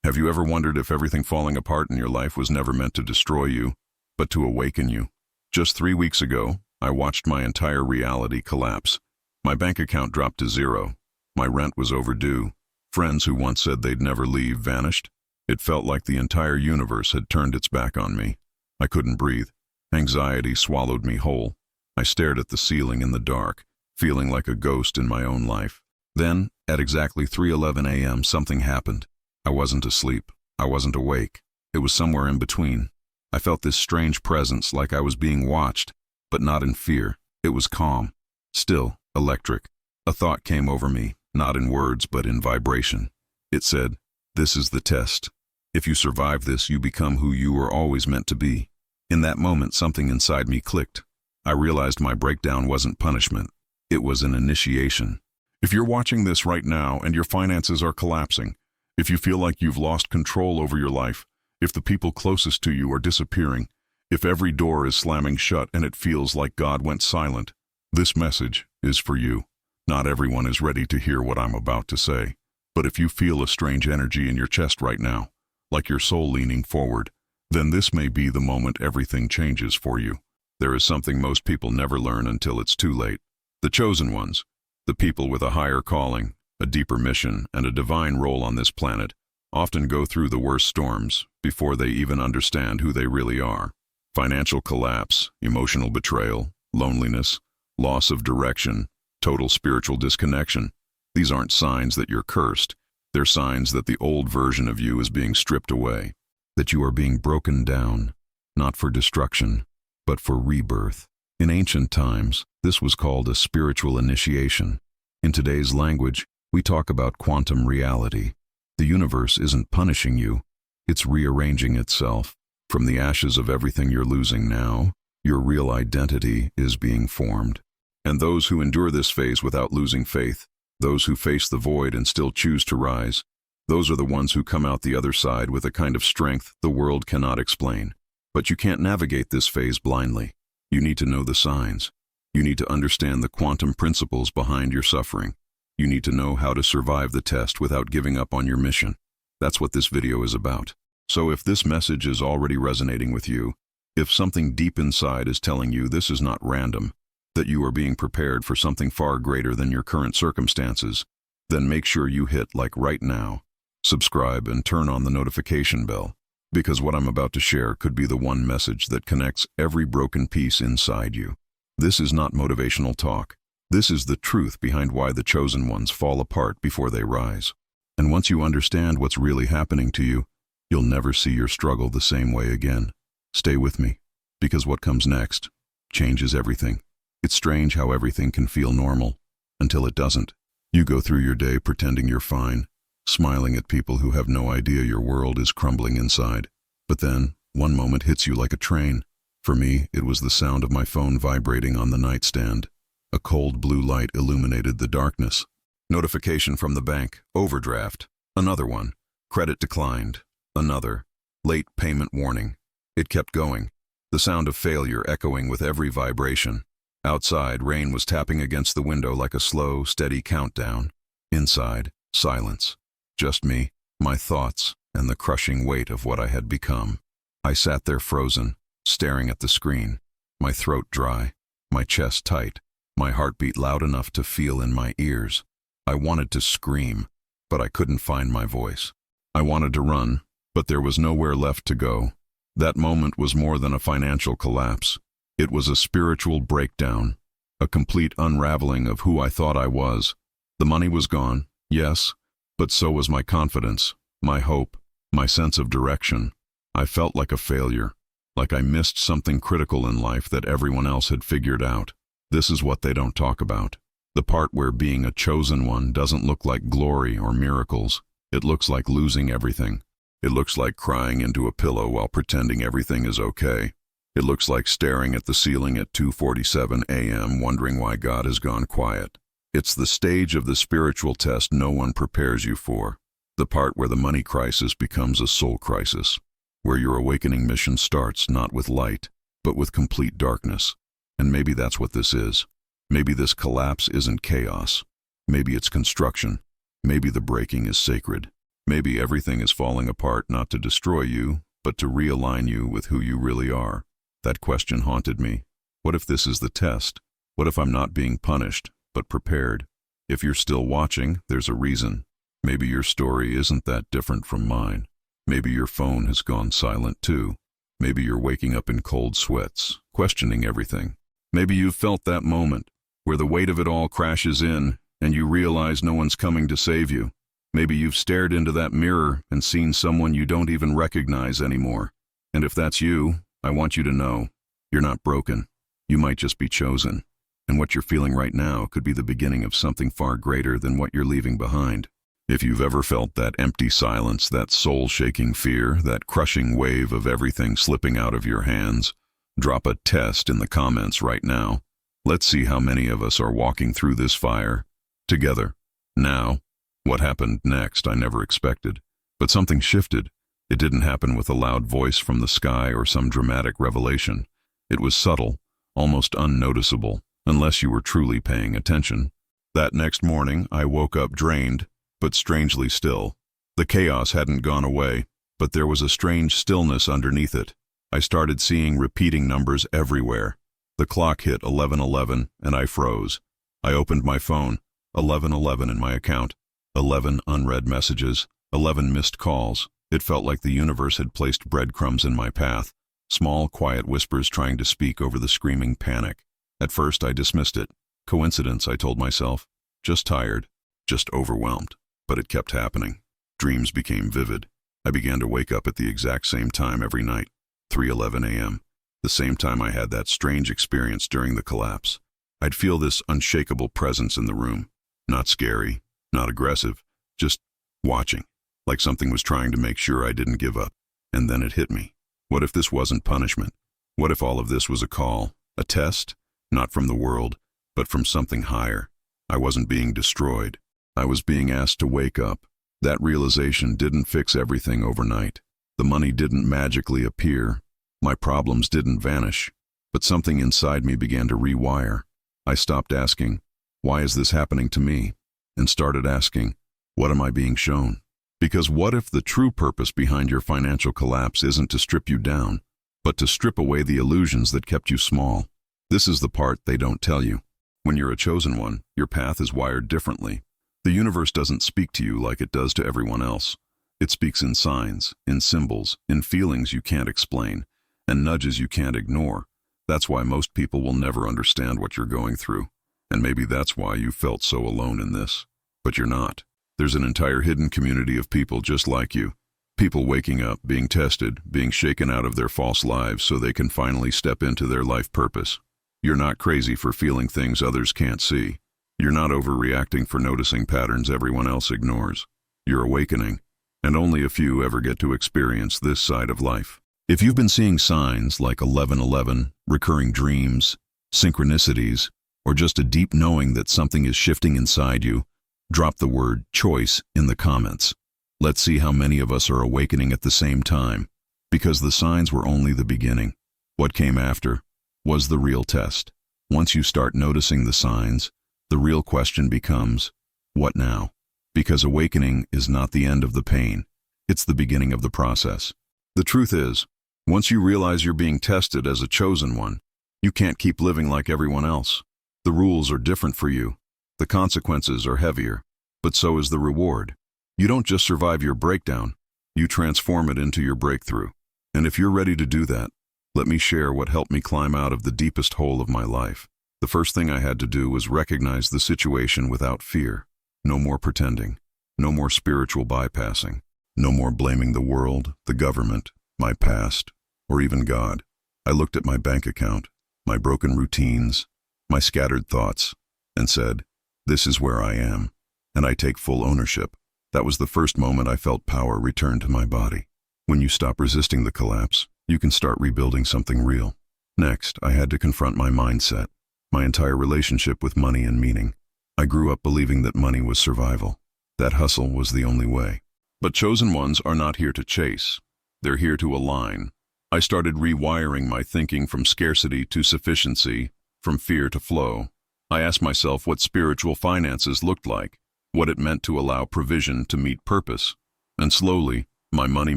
Have you ever wondered if everything falling apart in your life was never meant to destroy you, but to awaken you? Just 3 weeks ago, I watched my entire reality collapse. My bank account dropped to zero. My rent was overdue. Friends who once said they'd never leave vanished. It felt like the entire universe had turned its back on me. I couldn't breathe. Anxiety swallowed me whole. I stared at the ceiling in the dark, feeling like a ghost in my own life. Then, at exactly 3:11 a.m., something happened. I wasn't asleep. I wasn't awake. It was somewhere in between. I felt this strange presence, like I was being watched, but not in fear. It was calm, still, electric. A thought came over me, not in words, but in vibration. It said, "This is the test. If you survive this, you become who you were always meant to be." In that moment, something inside me clicked. I realized my breakdown wasn't punishment. It was an initiation. If you're watching this right now and your finances are collapsing, if you feel like you've lost control over your life, if the people closest to you are disappearing, if every door is slamming shut and it feels like God went silent, this message is for you. Not everyone is ready to hear what I'm about to say, but if you feel a strange energy in your chest right now, like your soul leaning forward, then this may be the moment everything changes for you. There is something most people never learn until it's too late. The chosen ones, the people with a higher calling, a deeper mission, and a divine role on this planet, often go through the worst storms before they even understand who they really are. Financial collapse, emotional betrayal, loneliness, loss of direction, total spiritual disconnection. These aren't signs that you're cursed. They're signs that the old version of you is being stripped away, that you are being broken down, not for destruction, but for rebirth. In ancient times, this was called a spiritual initiation. In today's language, we talk about quantum reality. The universe isn't punishing you, it's rearranging itself. From the ashes of everything you're losing now, your real identity is being formed. And those who endure this phase without losing faith, those who face the void and still choose to rise, those are the ones who come out the other side with a kind of strength the world cannot explain. But you can't navigate this phase blindly. You need to know the signs. You need to understand the quantum principles behind your suffering. You need to know how to survive the test without giving up on your mission. That's what this video is about. So if this message is already resonating with you, if something deep inside is telling you this is not random, that you are being prepared for something far greater than your current circumstances, then make sure you hit like right now, subscribe and turn on the notification bell, because what I'm about to share could be the one message that connects every broken piece inside you. This is not motivational talk. This is the truth behind why the chosen ones fall apart before they rise. And once you understand what's really happening to you, you'll never see your struggle the same way again. Stay with me, because what comes next changes everything. It's strange how everything can feel normal, until it doesn't. You go through your day pretending you're fine, smiling at people who have no idea your world is crumbling inside. But then, one moment hits you like a train. For me, it was the sound of my phone vibrating on the nightstand. A cold blue light illuminated the darkness. Notification from the bank, overdraft. Another one. Credit declined. Another. Late payment warning. It kept going, the sound of failure echoing with every vibration. Outside, rain was tapping against the window like a slow, steady countdown. Inside, silence. Just me, my thoughts, and the crushing weight of what I had become. I sat there frozen, staring at the screen, my throat dry, my chest tight, my heartbeat loud enough to feel in my ears. I wanted to scream, but I couldn't find my voice. I wanted to run, but there was nowhere left to go. That moment was more than a financial collapse. It was a spiritual breakdown, a complete unraveling of who I thought I was. The money was gone, yes, but so was my confidence, my hope, my sense of direction. I felt like a failure, like I missed something critical in life that everyone else had figured out. This is what they don't talk about. The part where being a chosen one doesn't look like glory or miracles. It looks like losing everything. It looks like crying into a pillow while pretending everything is okay. It looks like staring at the ceiling at 2:47 a.m. wondering why God has gone quiet. It's the stage of the spiritual test no one prepares you for. The part where the money crisis becomes a soul crisis. Where your awakening mission starts not with light, but with complete darkness. And maybe that's what this is. Maybe this collapse isn't chaos. Maybe it's construction. Maybe the breaking is sacred. Maybe everything is falling apart not to destroy you, but to realign you with who you really are. That question haunted me. What if this is the test? What if I'm not being punished, but prepared? If you're still watching, there's a reason. Maybe your story isn't that different from mine. Maybe your phone has gone silent too. Maybe you're waking up in cold sweats, questioning everything. Maybe you've felt that moment where the weight of it all crashes in and you realize no one's coming to save you. Maybe you've stared into that mirror and seen someone you don't even recognize anymore. And if that's you, I want you to know, you're not broken. You might just be chosen. And what you're feeling right now could be the beginning of something far greater than what you're leaving behind. If you've ever felt that empty silence, that soul-shaking fear, that crushing wave of everything slipping out of your hands, drop a test in the comments right now. Let's see how many of us are walking through this fire together. Now, what happened next I never expected, but something shifted. It didn't happen with a loud voice from the sky or some dramatic revelation. It was subtle, almost unnoticeable, unless you were truly paying attention. That next morning, I woke up drained, but strangely still. The chaos hadn't gone away, but there was a strange stillness underneath it. I started seeing repeating numbers everywhere. The clock hit 11:11, and I froze. I opened my phone, 11:11 in my account, 11 unread messages, 11 missed calls. It felt like the universe had placed breadcrumbs in my path, small, quiet whispers trying to speak over the screaming panic. At first, I dismissed it. Coincidence, I told myself. Just tired, just overwhelmed. But it kept happening. Dreams became vivid. I began to wake up at the exact same time every night, 3:11 a.m., the same time I had that strange experience during the collapse. I'd feel this unshakable presence in the room. Not scary, not aggressive, just watching, like something was trying to make sure I didn't give up. And then it hit me. What if this wasn't punishment? What if all of this was a call, a test? Not from the world, but from something higher. I wasn't being destroyed. I was being asked to wake up. That realization didn't fix everything overnight. The money didn't magically appear. My problems didn't vanish. But something inside me began to rewire. I stopped asking, why is this happening to me? And started asking, what am I being shown? Because what if the true purpose behind your financial collapse isn't to strip you down, but to strip away the illusions that kept you small? This is the part they don't tell you. When you're a chosen one, your path is wired differently. The universe doesn't speak to you like it does to everyone else. It speaks in signs, in symbols, in feelings you can't explain, and nudges you can't ignore. That's why most people will never understand what you're going through. And maybe that's why you felt so alone in this. But you're not. There's an entire hidden community of people just like you. People waking up, being tested, being shaken out of their false lives so they can finally step into their life purpose. You're not crazy for feeling things others can't see. You're not overreacting for noticing patterns everyone else ignores. You're awakening, and only a few ever get to experience this side of life. If you've been seeing signs like 11:11, recurring dreams, synchronicities, or just a deep knowing that something is shifting inside you, drop the word choice in the comments. Let's see how many of us are awakening at the same time, because the signs were only the beginning. What came after was the real test. Once you start noticing the signs, the real question becomes, what now? Because awakening is not the end of the pain. It's the beginning of the process. The truth is, once you realize you're being tested as a chosen one, you can't keep living like everyone else. The rules are different for you. The consequences are heavier, but so is the reward. You don't just survive your breakdown, you transform it into your breakthrough. And if you're ready to do that, let me share what helped me climb out of the deepest hole of my life. The first thing I had to do was recognize the situation without fear. No more pretending. No more spiritual bypassing. No more blaming the world, the government, my past, or even God. I looked at my bank account, my broken routines, my scattered thoughts, and said, this is where I am, and I take full ownership. That was the first moment I felt power return to my body. When you stop resisting the collapse, you can start rebuilding something real. Next, I had to confront my mindset, my entire relationship with money and meaning. I grew up believing that money was survival, that hustle was the only way. But chosen ones are not here to chase. They're here to align. I started rewiring my thinking from scarcity to sufficiency, from fear to flow. I asked myself what spiritual finances looked like, what it meant to allow provision to meet purpose. And slowly, my money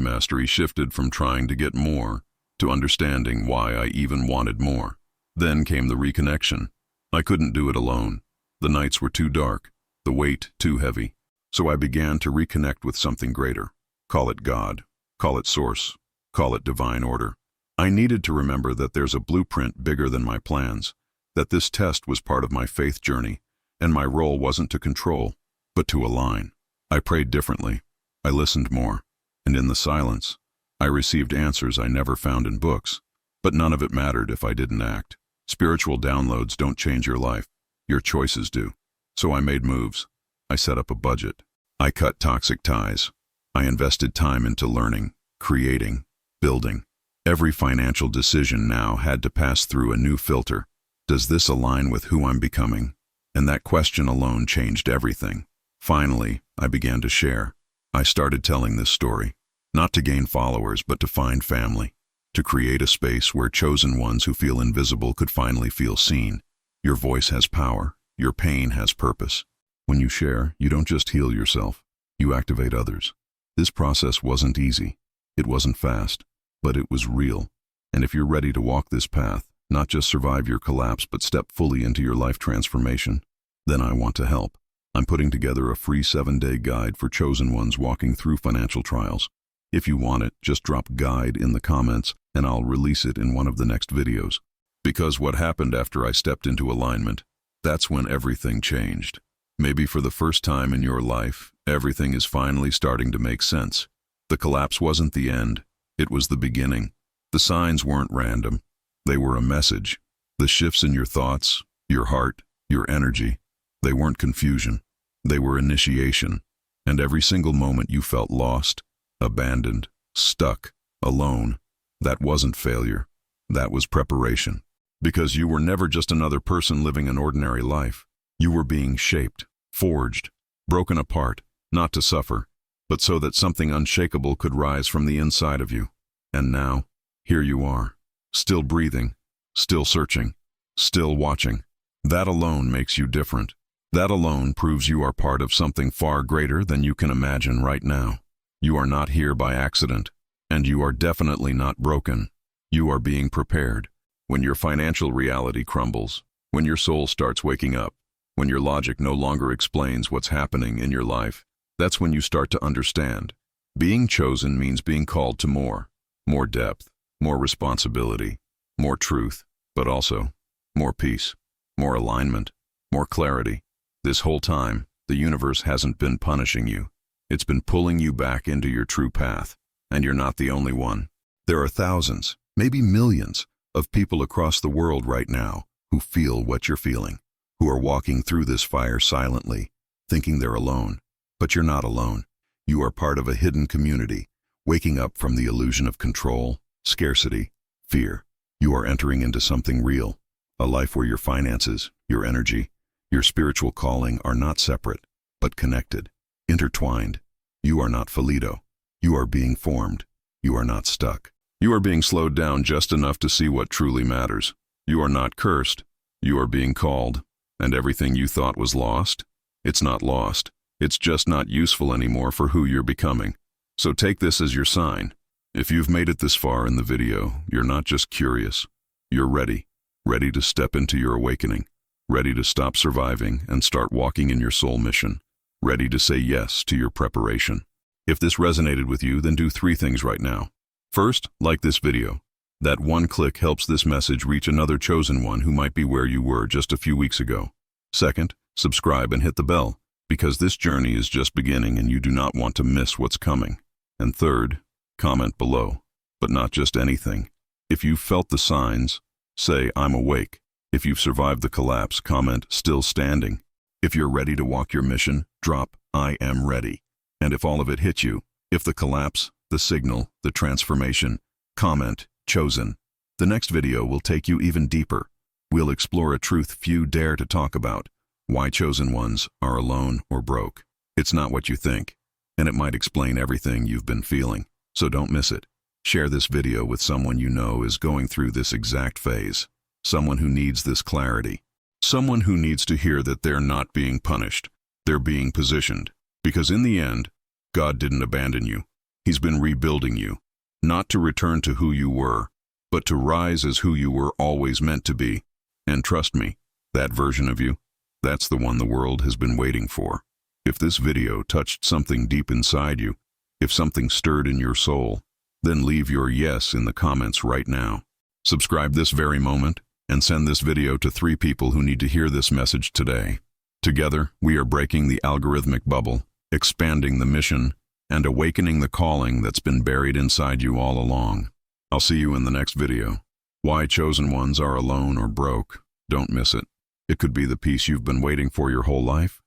mastery shifted from trying to get more to understanding why I even wanted more. Then came the reconnection. I couldn't do it alone. The nights were too dark, the weight too heavy. So I began to reconnect with something greater. Call it God, call it source, call it divine order. I needed to remember that there's a blueprint bigger than my plans, that this test was part of my faith journey, and my role wasn't to control, but to align. I prayed differently. I listened more. And in the silence, I received answers I never found in books, but none of it mattered if I didn't act. Spiritual downloads don't change your life. Your choices do. So I made moves. I set up a budget. I cut toxic ties. I invested time into learning, creating, building. Every financial decision now had to pass through a new filter. Does this align with who I'm becoming? And that question alone changed everything. Finally, I began to share. I started telling this story, not to gain followers, but to find family, to create a space where chosen ones who feel invisible could finally feel seen. Your voice has power. Your pain has purpose. When you share, you don't just heal yourself, you activate others. This process wasn't easy. It wasn't fast, but it was real. And if you're ready to walk this path, not just survive your collapse, but step fully into your life transformation, then I want to help. I'm putting together a free 7-day guide for chosen ones walking through financial trials. If you want it, just drop guide in the comments and I'll release it in one of the next videos. Because what happened after I stepped into alignment, that's when everything changed. Maybe for the first time in your life, everything is finally starting to make sense. The collapse wasn't the end, it was the beginning. The signs weren't random, they were a message. The shifts in your thoughts, your heart, your energy, they weren't confusion. They were initiation, and every single moment you felt lost, abandoned, stuck, alone, that wasn't failure. That was preparation. Because you were never just another person living an ordinary life. You were being shaped, forged, broken apart, not to suffer, but so that something unshakable could rise from the inside of you. And now, here you are, still breathing, still searching, still watching. That alone makes you different. That alone proves you are part of something far greater than you can imagine right now. You are not here by accident, and you are definitely not broken. You are being prepared. When your financial reality crumbles, when your soul starts waking up, when your logic no longer explains what's happening in your life, that's when you start to understand. Being chosen means being called to more depth, more responsibility, more truth, but also more peace, more alignment, more clarity. This whole time, the universe hasn't been punishing you. It's been pulling you back into your true path. And you're not the only one. There are thousands, maybe millions, of people across the world right now who feel what you're feeling, who are walking through this fire silently, thinking they're alone. But you're not alone. You are part of a hidden community, waking up from the illusion of control, scarcity, fear. You are entering into something real, a life where your finances, your energy, your spiritual calling are not separate, but connected, intertwined. You are not finito. You are being formed. You are not stuck. You are being slowed down just enough to see what truly matters. You are not cursed. You are being called. And everything you thought was lost, it's not lost. It's just not useful anymore for who you're becoming. So take this as your sign. If you've made it this far in the video, you're not just curious. You're ready to step into your awakening. Ready to stop surviving and start walking in your soul mission. Ready to say yes to your preparation. If this resonated with you, then do 3 things right now. First, like this video. That one click helps this message reach another chosen one who might be where you were just a few weeks ago. Second, subscribe and hit the bell, because this journey is just beginning and you do not want to miss what's coming. And third, comment below, but not just anything. If you've felt the signs, say, I'm awake. If you've survived the collapse, comment, still standing. If you're ready to walk your mission, drop, I am ready. And if all of it hit you, if the collapse, the signal, the transformation, comment, chosen. The next video will take you even deeper. We'll explore a truth few dare to talk about. Why chosen ones are alone or broke. It's not what you think, and it might explain everything you've been feeling. So don't miss it. Share this video with someone you know is going through this exact phase. Someone who needs this clarity. Someone who needs to hear that they're not being punished. They're being positioned. Because in the end, God didn't abandon you. He's been rebuilding you, not to return to who you were, but to rise as who you were always meant to be. And trust me, that version of you, that's the one the world has been waiting for. If this video touched something deep inside you, if something stirred in your soul, then leave your yes in the comments right now. Subscribe this very moment and send this video to 3 people who need to hear this message today. Together, we are breaking the algorithmic bubble, expanding the mission, and awakening the calling that's been buried inside you all along. I'll see you in the next video. Why chosen ones are alone or broke. Don't miss it. It could be the peace you've been waiting for your whole life.